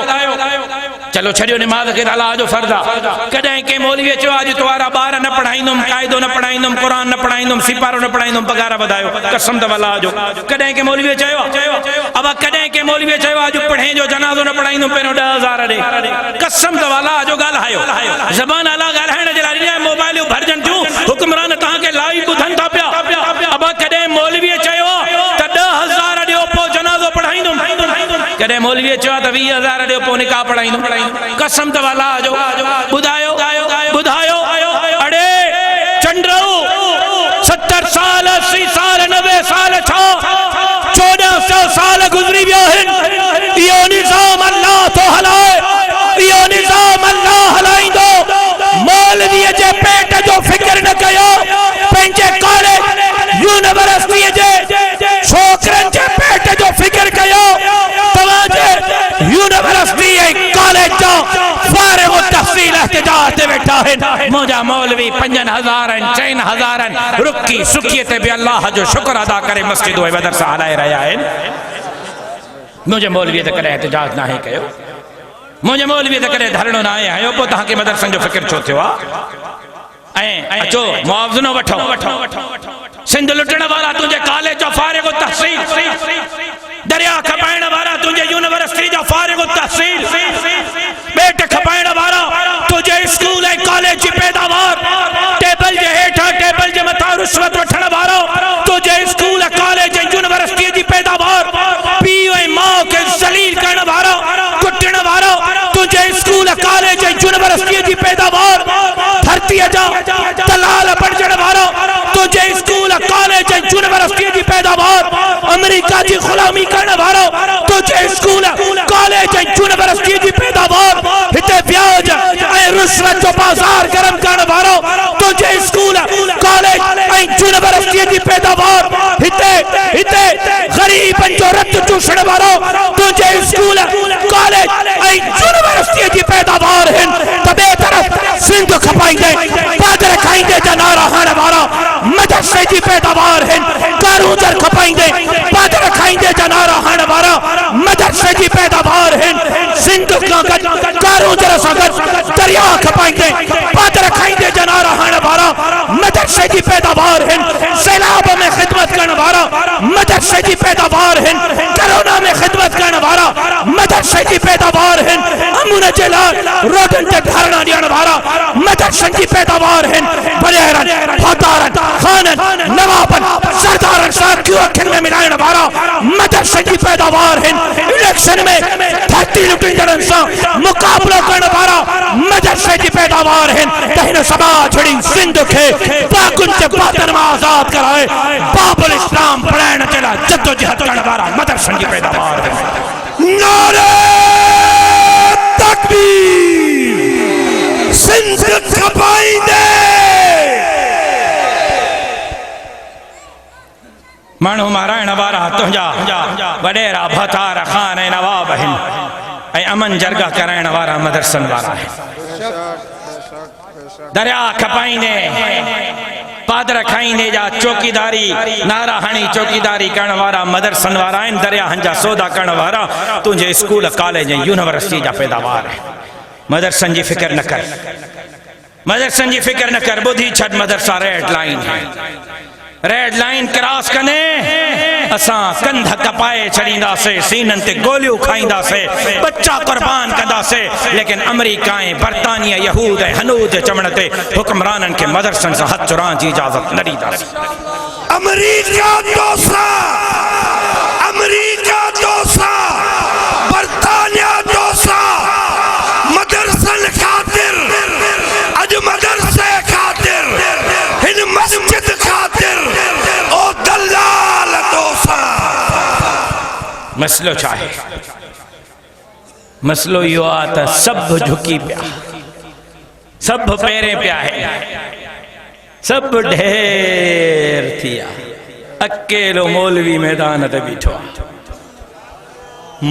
चलो छॾियो निमाज़ खे, अलाह जो फर्ज़ आहे। कॾहिं के मौलवी चयो अॼु तोवारा ॿार न पढ़ाईंदुमि, क़ाइदो न पढ़ाईंदुमि, क़ुर न पढ़ाईंदुमि, सिपारो न पढ़ाईंदुमि, पघार वधायो। कसम अथव अलाह जो। कॾहिं के मौलवी चयो, अब कॾहिं के मौलवी चयो अॼु पढ़े जो जनाज़ो न पढ़ाईंदुमि, पहिरियों 10,000 ॾे। कसम अथव अलाह जो ॻाल्हायो। ज़बान अलाह ॻाल्हाइण जे लाइ मोबाइलियूं भरजनि थियूं, हुक्मरान तव्हांखे लाइव ॿुधनि था पिया। अब कॾहिं मौलवी चयो त 10,000 ॾियो पोइ जनाज़ो पढ़ाईंदुमि, कॾहिं मौलवी चयो त 20,000 ॾियो पोइ निकाह पढ़ाईंदुमि। कसम अथव अलाह जो। ॿुधायो ॿुधायो अड़े चंडरू 70 साल 80 साल 90 साल छा 1400 साल गुज़री विया आहिनि। इहो निज़ाम अल्लाह तो हलाए, इहो निज़ाम अल्लाह हलाईंदो। मौलवीअ जे पेट जो फिक्र न कयो, पंहिंजे कॉलेज यूनिवर्सिटीअ जे छोकरनि जे पेट जो फिक्र कयो। तव्हांजे यूनिवर्सिटी ऐं कॉलेज जो फारिग़ तहसील एहतिजाज ते वेठा आहिनि। मुंहिंजा मौलवी 5,000 4,000 रुकी सुकीअ ते बि अल्लाह जो शुक्र अदा करे मस्जिद ऐं मदरसा हलाए रहिया आहिनि। मुंहिंजे मौलवीअ ते कॾहिं एहतिजाज नाहे कयो, मुंहिंजे मौलवीअ ते कॾहिं धरणो न आहे आयो, पोइ तव्हांखे मदरसनि जो फिक्र छो थियो आहे? ऐं अचो मुआवज़ो वठो। सिंध लुटण वारा तुंहिंजे कॉलेज जो फारिग़ तहसील, दरिया खपाइण वारा तुंहिंजे यूनिवर्सिटी जो फारिग़ तहसील, पेट खपाइण वारा तुंहिंजे स्कूल ऐं कॉलेज जी पैदावार, टेबल जे हेठां टेबल जे मथां रिश्वत वठण वारो तुंहिंजे स्कूल कॉलेज ऐं यूनिवर्सिटी जी पैदावार, पीउ ऐं माउ खे ज़लील करण वारो कुटण वारो तुंहिंजे स्कूल कॉलेज ऐं यूनिवर्सिटी जी पैदावार, धरतीअ जा दलाल बणजण वारो तुंहिंजे स्कूल कॉलेज ऐं यूनिवर्सिटी जी पैदावार, अमेरिका जी गुलामी करण वारो तुंहिंजे स्कूल कॉलेज ऐं यूनिवर्सिटी जी पैदावार, हिते ब्याज ऐं रिश्वत जो बाज़ार गरम करण वारो तुंहिंजे स्कूल कॉलेज ऐं यूनिवर्सिटी जी पैदावार, हिते गरीबनि जो रत चूसण वारो तुंहिंजे स्कूल कॉलेज ऐं यूनिवर्सिटी जी पैदावार आहिनि। त ॿिए तरफ़ सिंध खपाईंदे पादर खाईंदे जा नारा हणण वारा मदरसे जी पैदावार आहिनि। कारूंजर खपाईंदे पादर खाईंदे जा नारा हणण वारा मदरसे जी पैदावार आहिनि। सिंध खां गॾु कारूंजर सां गॾु दरिया खपाईंदे पादर खाईंदे जा नारा हणण वारा मदरसे जी पैदावार आहिनि। सैलाब में ख़िदमत करण वारा मदरसे जी पैदावार आहिनि। कोरोना में ख़िदमत करण वारा मदरसे जी पैदावार आहिनि। अमन जे लाइ रोडनि ते धरना ॾियण वारा मदरसनि जी पैदावार आहिनि। वॾेरनि फौजदारनि खाननि नवाबनि सरदारनि सां अखियुनि में मिलाइण वारा मदरसनि जी पैदावार आहिनि। इलेक्शन में धरती लुटींदड़नि सां मुक़ाबलो करण वारा मदरसे जी पैदावार आहिनि। त हिन समाज छड़ी सिंध खे पाकुनि जे बातन मां आज़ाद कराए बाबुल इस्लाम पढ़ाइण जे लाइ जद्दोजहद करण वारा मदरसनि जी पैदावार आहिनि। नारे तकबीर, सिंध खपाईंदे माण्हू माराइण वारा तुंहिंजा वॾेरा भतार खान ऐं नवाब आहिनि ऐं अमन जरगा कराइण वारा मदरसनि वारा आहिनि। दरिया खपाईंदे पादर खाईंदे जा चौकीदारी नारा हणी चौकीदारी करण वारा मदरसनि वारा आहिनि। दरियाहनि जा सौदा करण वारा तुंहिंजे स्कूल कॉलेज ऐं यूनिवर्सिटी जा पैदावार आहिनि। मदरसनि जी फिक्र न कर, मदरसनि जी फिक्र न कर। ॿुधी छॾ, मदरसा रेड लाइन है, रेड लाइन क्रॉस कंदे असां कंध कपाए छॾींदासीं, सीननि ते गोलियूं खाईंदासीं, बच्चा कुर्बान कंदासीं, लेकिन अमेरिका ऐं बर्तानिया यहूद ऐं हनूद चवण ते हुक्मराननि खे मदरसनि सां हथ चुराइण जी इजाज़त न ॾींदासीं। अमेरिका दोसा, अमेरिका दोसा, बर्तानिया दोसा, मदरसन खातिर, अज मदरसे खातिर, हिन मस्जिद खातिर, ओ दलाल दोसा। मसलो छा है? मसलो इहो आहे त सभु झुकी पिया, सभु पेरे पिया है। सब ढेर थिया अकेलो मौलवी मैदान ते बीठो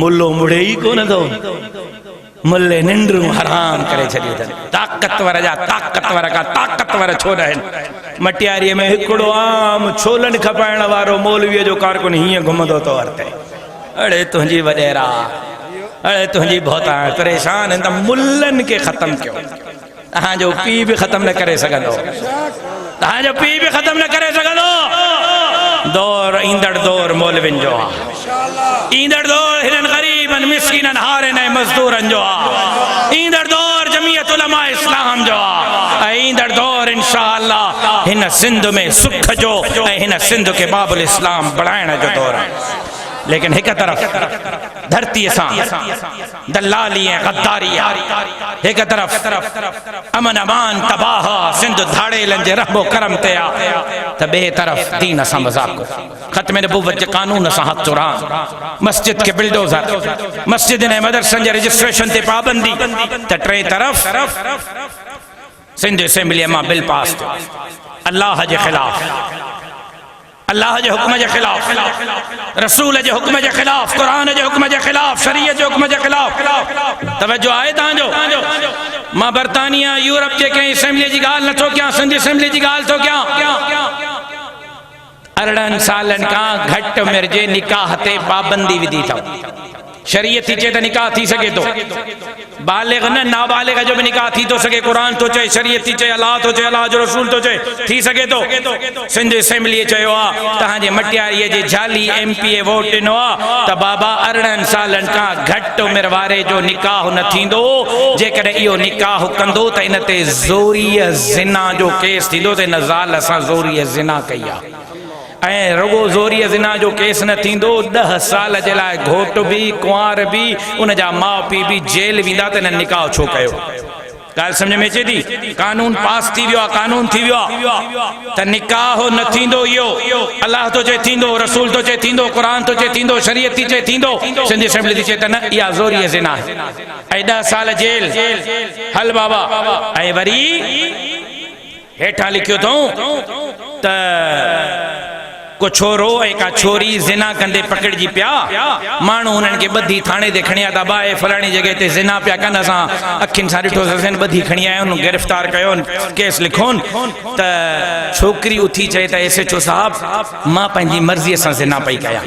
मुल्लो मुड़े ही कोन थो मुल्ले निंड्रू हराम करे छॾियो अथनि ताक़तवर जा ताक़तवर का ताक़तवर छो न आहिनि मटियारीअ में हिकिड़ो आम छोलनि खपाइण वारो मौलवीअ जो कारकुन हीअं घुमंदो तो वरते अड़े तुंहिंजी वॾेरा अड़े तुंहिंजी भौता परेशान आहिनि त मुल्लनि खे ख़तमु कयो तव्हांजो पीउ बि ख़तमु न करे सघंदो तव्हांजो पीउ बि ख़तमु न करे सघंदो दौर ईंदड़ दौर मौलविन जो आहे ईंदड़ दौर हिननि ग़रीबनि मिस्कीननि हारनि ऐं मज़दूरनि जो आहे ईंदड़ दौर जमीयत उलमा इस्लाम जो आहे ऐं ईंदड़ दौर इंशाअल्लाह हिन सिंध में सुख जो ऐं हिन सिंध खे बाबुल इस्लाम बढ़ाइण जो दौर आहे लेकिन एक तरफ धरती सां दलाली ऐं गद्दारी एक तरफ अमन अमान तबाह सिंध धाड़ेलनि जे रहमो करम ते आहे त ॿिए तरफ दीन सां मज़ाक ख़त्म नबूवत जे कानून सां हथ चुरान मस्जिद के बिल्डोज़र मस्जिद ऐं मदरसनि जे रजिस्ट्रेशन ते पाबंदी त टे तरफ सिंध असेंबलीअ मां बिल पास थियो अल्लाह जे ख़िलाफ़ अल्लाह जे हुक्म जे ख़िलाफ़ रसूल जे हुक्म जे ख़िलाफ़ क़ुरान जे हुक्म जे ख़िलाफ़ शरीयत जे हुक्म जे ख़िलाफ़ तवज्जो आहे तव्हांजो मां बर्तानिया यूरोप जे कंहिं असेंबली जी ॻाल्हि नथो कयां सिंध असेंबली जी ॻाल्हि थो कयां 18 सालनि खां घटि उमिरि जे निकाह ते पाबंदी विधी अथव शरीयत थी चए त निकाह थी सघे थो बालिग न नाबालिग जो भी निकाह थी तो सके कुरान तो चए शरीयत थी चए अल्लाह तो चए अल्लाह जो रसूल तो चए थी सके तो सिंध असेंबली चयो आ तहां जे मटियारीअ जे जाली एमपीए वोट ॾिनो आ त बाबा 18 सालनि खां घटि उमिरि वारे जो निकाह न थींदो जेकॾहिं इहो निकाह कंदो त इन ते ज़ोरीअ ज़िना जो केस थींदो त इन ज़ाल सां ज़ोरीअ ज़िना कई आहे ऐं रुगो ज़ोरीअ ज़िना जो केस न थींदो 10 साल जे लाइ घोट भी कुंवार भी उन जा माउ पीउ भी जेल वेंदा त इन निकाह छो कयो ॻाल्हि सम्झ में अचे थी कानून पास थी वियो आहे कानून थी वियो आहे त निकाह न थींदो इहो अल्लाह तो चए थींदो रसूल तो चए थींदो क़ुरान तो चए थींदो शरीयत थी चए थींदो सिंध असेंबली थी चए त न इहा ज़ोरीअ ज़िना आहे ऐं 10 साल जेल हल बाबा ऐं वरी हेठां लिखियो अथऊं त को छोरो ऐं का छोरी ज़िना कंदे पकड़जी पिया माण्हू उन्हनि खे ॿधी थाणे ते खणी आया बाए फलाणी जॻह ते ज़िना पिया कनि असां अखियुनि सां ॾिठोसीं ॿधी खणी आया आहियूं गिरफ़्तार कयो केस लिखोनि त छोकिरी उथी चए त एसएचओ साहब मां पंहिंजी मर्ज़ीअ सां ज़िना पई कयां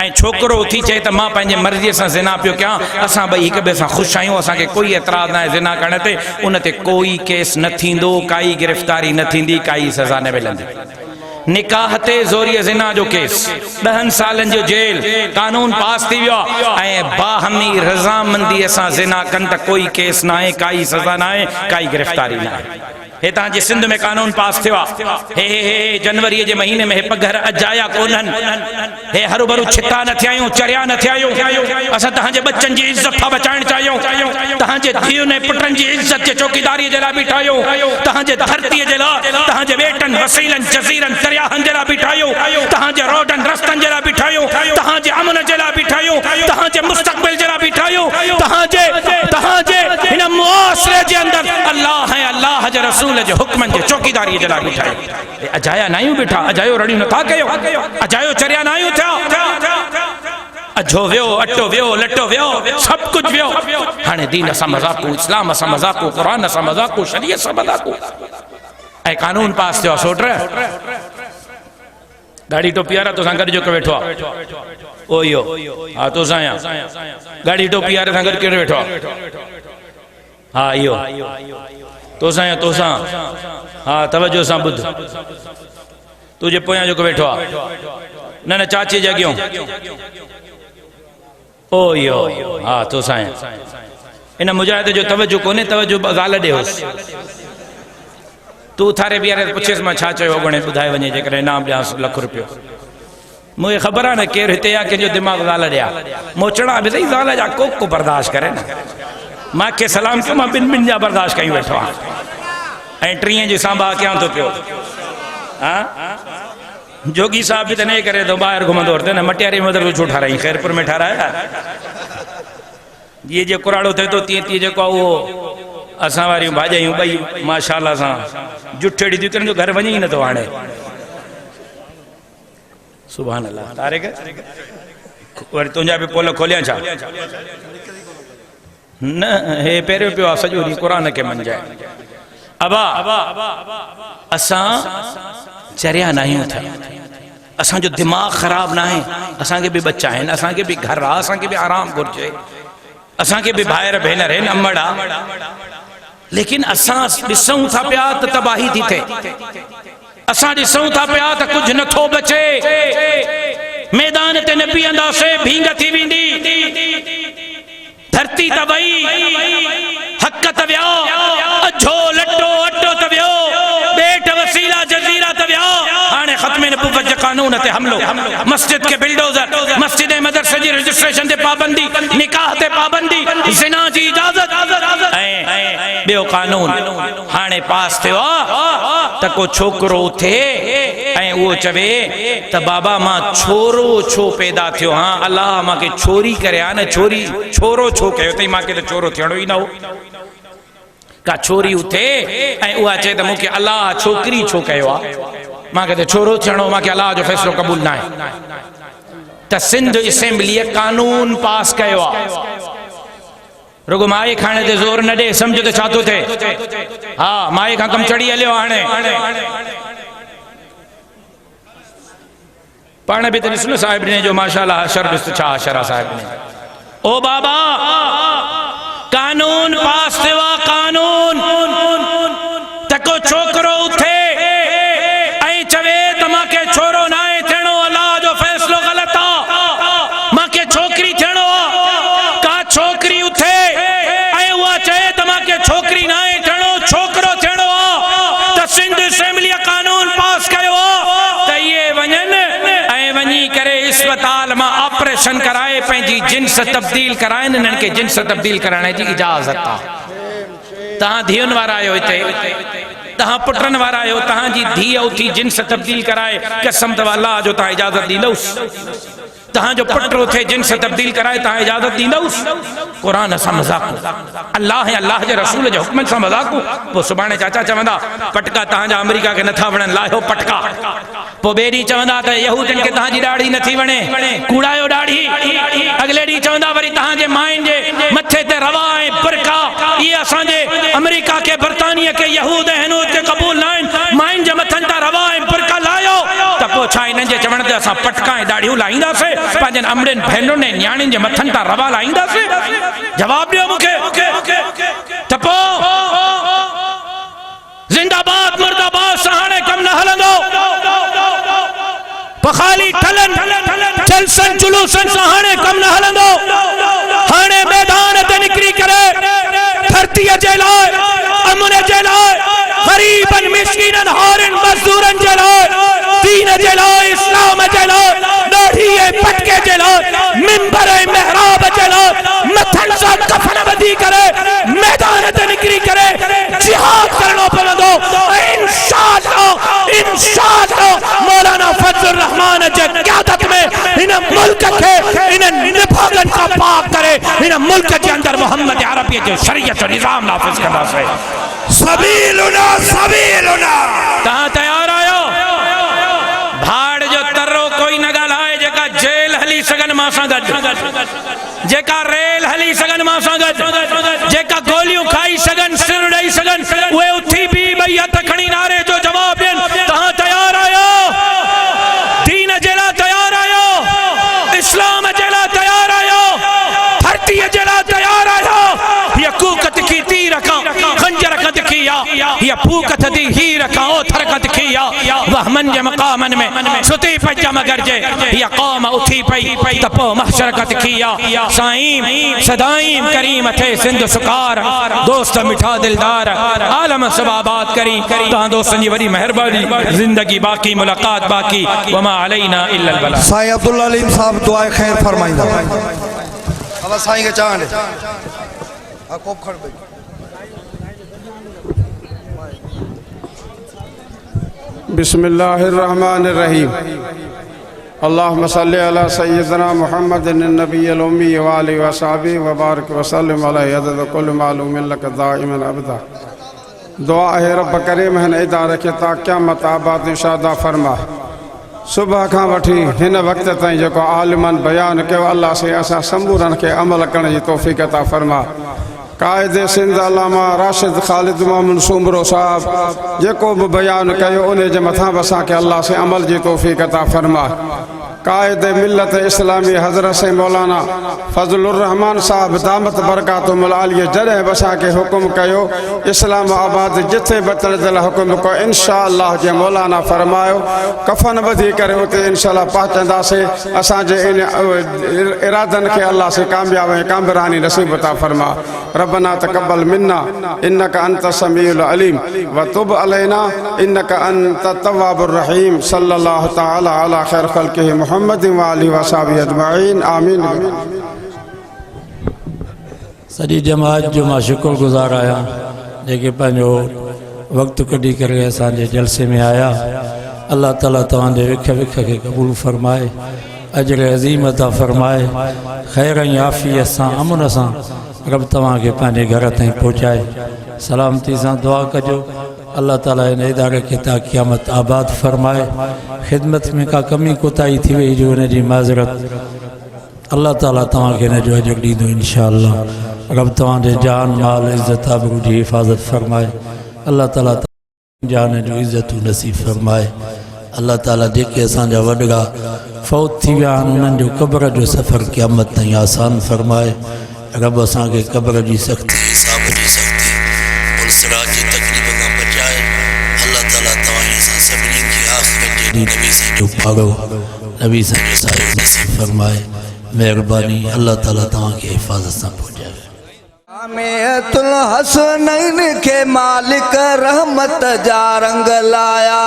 ऐं छोकिरो उथी चए त मां पंहिंजे मर्ज़ीअ सां ज़िना पियो कयां असां ॿई हिक ॿिए सां ख़ुशि आहियूं असांखे कोई एतिराज़ न आहे ज़िना करण ते उन ते कोई केस न थींदो काई गिरफ़्तारी न थींदी काई सज़ा न मिलंदी निकाह ते ज़ोरीअ ज़िना जो केस 10 सालनि जो जेल कानून पास थी वियो ऐं बाहमी रज़ामंदीअ सां ज़िना कनि त कोई केस न आहे काई सज़ा न आहे काई गिरफ़्तारी न आहे हे तव्हांजे सिंध में कानून पास थियो आहे हे जनवरीअ जे महीने में हे पघर अजाया कोन्हनि हे हरूभरू छिता न थिया आहियूं चरिया न थिया आहियूं असां तव्हांजे बच्चनि जी इज़त था बचाइण चाहियूं तव्हांजे धीउनि ऐं पुटनि जी इज़त जे चौकीदारीअ जे लाइ बीठा आहियूं तव्हांजे धरतीअ जे लाइ तव्हांजे बेटनि वसीलनि जज़ीरनि दरियाहनि जे लाइ बीठा आहियूं तव्हांजे रोडनि रस्तनि जे लाइ बीठा आहियूं तव्हांजे अमन जे लाइ बीठा आहियूं तव्हांजे मुस्तक़बिल जे लाइ बीठा आहियूं तव्हांजे हिन मुआसिरे जे अंदरि अल्लाह ऐं अल्लाह जे रसूल जे हुक्मनि जे चौकीदारी जे लाइ बीठा आहियूं अजाया न आहियूं बीठा अजायो रड़ियूं नथा कयो अजायो चरिया न आहियूं थिया अजो वियो अटो वियो लटो वियो सभु कुझु वियो हाणे दीन सां मज़ाक़ू इस्लाम सां मज़ाक़ू क़ुरान सां मज़ाक़ू शरीयत सां मज़ाक़ू ऐं कानून पास थियो आहे सोट गाड़ी टोपी वारा तोसां गॾु जेको वेठो आहे ओ इहो हा तोसां आहियां गाड़ी टोपी वारे सां गॾु केरु वेठो आहे हा इहो तोसां हा तवज्जो सां ॿुध तुंहिंजे पोयां जेको वेठो आहे न चाची जे अॻियों ओ इहो हा तोसां इन मुजाहिद जो तवज्जो कोन्हे तवज्जो ज़ाल ॾे होसि तूं थारे बीहारे पुछेसि मां छा चयो अॻणे ॿुधाए वञे जेकॾहिं इनाम ॾियांसि ₹1 मूंखे ख़बर आहे न केरु हिते आहे कंहिंजो दिमाग़ ज़ाल ॾियां मोचड़ा बि सही ज़ाल जा को बर्दाश्त करे न मूंखे सलाम कयो मां ॿिनि जा बर्दाश्त कयूं वेठो आहियां ऐं 3 जी सांभा कयां थो पियो हा जोगी साहब भी तो नहीं करे तो बाहर घुमंदो वरते न मटियारी मदर छो ठाराई खैरपुर में ठाराया ये जो कुराड़ो थे तो तीअं तीअं जेको वो असां वारियूं भाॼायूं ॿई माशाअल्लाह सां जुठेड़ी थियूं करनि जो घर वञी नथो हाणे। सुभान अल्लाह। तारिक वरी तुंहिंजा बि पोल खोलिया छा? न हे पहिरियों पियो आहे सॼो ॾींहुं क़ुर खे मंझाए। अबा असां चरिया न आहियूं थिया, असांजो दिमाग़ ख़राब न आहे, असांखे बि बच्चा आहिनि, असांखे बि घर आहे, असांखे बि आराम घुरिजे, असांखे बि भाइर भेनर आहिनि, अमड़ आहे, लेकिन असां ॾिसूं था पिया त तबाही थी थिए, असां ॾिसूं था पिया त कुझु नथो बचे, मैदान ते न बीहंदासीं भींग थी वेंदी, धरती त वई, हक़ त वियो, अझो लटो अटो त वियो, बेट वसीला जज़ीरा त वियो, हाणे ख़त्मे नबूवत जे कानून ते हमलो, मस्जिद के बिल्डोजर, मस्जिद मदरसे जी रजिस्ट्रेशन ते पाबंदी, निकाह ते पाबंदी, ज़िना जी इजाज़त ऐं ॿियो कानून हाणे पास थियो त को छोकिरो उथे ऐं उहो चवे त बाबा मां छोरो छो पैदा थियो, हाँ अल्लाह मूंखे छोरी करे आ न, छोरी छोरो छो कयो अथई, मूंखे त छोरो थियणो ई न हो। का छोरी उथे ऐं उहा चए त मूंखे अल्लाह छोकिरी छो कयो आहे, मूंखे त छोरो थियणो, मूंखे अल्लाह जो फ़ैसिलो क़बूल न आहे। त सिंध असेंबलीअ कानून पास कयो आहे, रुगो माए खाने ते ज़ोर न ॾे, सम्झ त छा थो थिए। हा माए खां कमु चढ़ी हलियो हाणे, पाण बि त ॾिस न साहिब ने जो माशाअल्लाह अशर ॾिस छा अशर आहे साहिब ने। ओ बाबा कानून पास थियो आहे, कानून त को छोकिरो उथे ऐं चवे त मूंखे छोरो न आहे थियणो, अल्लाह जो फ़ैसिलो ग़लति आहे, मूंखे छोकिरी थियणो आहे। का छोकिरी उथे ऐं उहा चए त मूंखे छोकिरी न आहे थियणो, छोकिरो थियणो आहे, त सिंध असेंबलीअ कानून पास कयो आहे त इहे वञनि ऐं वञी करे अस्पताल मां ऑपरेशन कराए पंहिंजी जिन्स तब्दील कराइनि, इन्हनि खे जिन्स तब्दील कराइण जी इजाज़त आहे। तव्हां धीअनि वारा आहियो हिते, तव्हां पुटनि वारा आहियो, तव्हांजी धीअ उथी जिन्स तब्दील कराए, कसम अथव अल्लाह जो तव्हां इजाज़त ॾींदुसि, तव्हांजो पुट उथे जिन्स तब्दील कराए तव्हां इजाज़त ॾींदुसि। क़ुर सां मज़ाक़, अल्लाह ऐं अल्लाह जे रसूल जे हुक्मनि सां मज़ाक़। पोइ सुभाणे चाचा चवंदा पटका तव्हांजा अमेरिका खे नथा वणनि, लाहियो पटका। पोइ ॿिए ॾींहुं चवंदा त यहूदियुनि खे तव्हांजी ॾाढ़ी नथी वणे, कूड़ायो ॾाढ़ी। अॻिले ॾींहुं चवंदा वरी तव्हांजे मायुनि जे मथे ते रवा ऐं बुरका, इहे असांजे अमेरिका खे बरतानिया खे यहूद आहिनि उते क़बूल न आहिनि, मायुनि जे मथनि तां रवा ऐं बुरका लाहियो। त पोइ छा इन्हनि जे चवण ते असां पटका ऐं ॾाढ़ियूं लाहींदासीं, पंहिंजनि अमड़ियुनि भेनरुनि ऐं न्याणियुनि जे मथनि तां रवा लाहींदासीं? जवाब ॾियो मूंखे। त पोइ ज़िंदाबाद मुर्दाबाद सां हाणे कमु न हलंदो, पखाली ठलन जलसन जुलूसन सां हाणे कमु न हलंदो। हाणे मैदान ते निकिरी करे धरतीअ जे लाइ, अमन जे लाइ, गरीबनि मिस्कीननि हारनि मज़दूरनि जे लाइ, दीन जे लाइ, इस्लाम जे लाइ, ॾाढ़ी ऐं पटके जे लाइ, मिंबर ऐं महराब जे लाइ मथनि सां कफन ॿधी करे मैदान ते निकिरी करे जिहाद करणो पवंदो। इंशाअल्लाह मौलाना फजलुर रहमान जे क़यादत में हिन मुल्क खे इन निभागन खां पाक करे हिन मुल्क जे अंदर मोहम्मद अरबी जो शरीयत जो निज़ाम नाफ़िज़ कंदासीं। सबीलुना सबीलुना। तव्हां तयार आहियो? भाड़ जो तर्रो कोई न ॻाल्हाए, जेका जेल हली सघनि मां सां गॾु, जेका रेल हली सघनि मां सां गॾु, जेका गोलियूं खाई सघनि, सिर ॾेई सघनि, उहे उथी बि ॿई हथ खणी नारे जो जवाब ॾियनि। तव्हां तयार आहियो? दीन जे लाइ तयार आहियो? इस्लाम जे लाइ तयार आहियो? धरतीअ जे लाइ तयार आहियो? हीअ कूकत की तीर खां खंजर कद किया, हीअ फूकत दी हीर खां ओथर कद किया, वहमन जे मक़ामनि में सुती पई जम गरजे, हीअ क़ौम उथी पई त पोइ महशर कद किया। साईं सदाईं करीम थे सिंध सुकार, दोस्त मिठा दिलदार, आलम सबाबाद करी। तव्हां दोस्तनि जी वॾी महिरबानी, ज़िंदगी बाक़ी, मुलाक़ात बाक़ी, वमा अलैना इल्लल बलाग। साईं अब्दुल्ला अलीम साहब दुआ ख़ैर फरमाईंदा। अब साईं के चाहने कोप खड़ भाई। बिस्मिल्लाहिर्रहमानिर्रहीम। अल्लाहुम्मा सल्लि अला सय्यिदना मुहम्मदिन नबिय्यिल उम्मी व आलिहि व सहाबिहि व बारिक व सल्लिम अलैहि अदद कुल्लि मालूमिन लक दाइमन अबदा। दुआ है रब करीम हिन इदारे खे ता क़यामत आबाद शादा फरमा। सुबह खां वठी हिन वक़्त ताईं जेको आलिमन बयान कयो अल्लाह से असां समूरनि खे अमल करण जी तौफ़ीक़ अता फरमा। कायदे सिंध अल्लामा राशिद ख़ालिद मामून सूमरो साहब जेको भी बयान कयो उन जे मथां बि असांखे अल्लाह से अमल जी तौफ़ीक़ अता फरमा। कायदे मिल्लत इस्लामी हज़रत से मौलाना फजलुर रहमान साहब दामत बरकातुहुल आलिया जॾहिं बि असांखे हुकुम कयो इस्लामाबाद जिथे बि तड़जल हुकुम कयो इंशाअल्लाह जे मौलाना फरमायो कफ़न ॿधी करे उते इंशाअल्लाह पहुचंदासीं। असांजे इन इरादनि खे अल्लाह से कामयाब ऐं कामरानी नसीब अता फरमा। रब्बना तक़ब्बल मिन्ना इन्नका अंत समीउल अलीम व तुब अलैना इन्नका अंत तव्वाबुर रहीम। सल्लल्लाहु तआला अला खैर खल्क़िही मुहम्मद व आलिहि व सहाबिहि अजमाइन आमीन। सॼी जमात जो मां शुक्रगुज़ार आहियां जेके पंहिंजो वक़्तु कढी करे असांजे जलसे में आया। अल्लाह ताला तव्हांजे विख विख खे क़बूल फरमाए, अजर अज़ीम अता फरमाए, ख़ैर ऐं आफ़ियत सां अमन सां रब तव्हांखे पंहिंजे घर ताईं पहुचाए। सलामती सां दुआ कजो अल्लाह ताला इन इदारे खे ता क़यामत आबाद फरमाए। ख़िदमत में का कमी कोताही थी वई जो हुन जी माज़रत अल्लाह ताला तव्हांखे हिन जो अजर ॾींदो इंशाअल्लाह। रब तव्हांजे जान माल इज़्ज़त आबरू जी हिफ़ाज़त फरमाए। अल्लाह ताला जान जो इज़्ज़तूं नसीब फरमाए। अल्लाह ताला जेके असांजा वॾड़ा फ़ौत थी विया आहिनि उन्हनि जो क़ब्र जो सफ़र क़यामत ताईं आसान फरमाए। रब असांखे क़ब्र जी सख़्ती हिसाब जी सख़्ती पुलसरात जी तकलीफ़ खां बचाए। अल्लाह ताला तव्हां सां सभिनी खे आख़िरत जे ॾींहुं नबी सां जो पाड़ो नबी सां जो सायो नसीब फरमाए। मेहरबानी अल्लाह ताला तव्हांखे हिफ़ाज़त सां पहुचाए। जामिअतुल हसनैन के मालिक रहमत जा रंग लाया।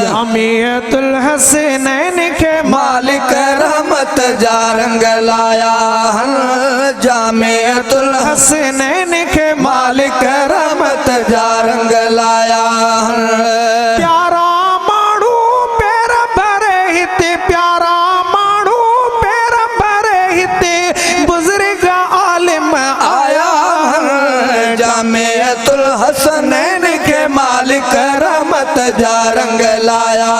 जामिअतुल हसनैन के मालिक रहमत जा रंग लाया। जामिअतुल हसनैन के मालिक रहमत जा रंग लाया। प्यारा माण्हू पैर भरे हिते, प्यारा माण्हू पैर भरे हिते, बुज़ुर्ग आलिम आया। जामिअतुल हसनैन के मालिक रहमत जा रंग लाया।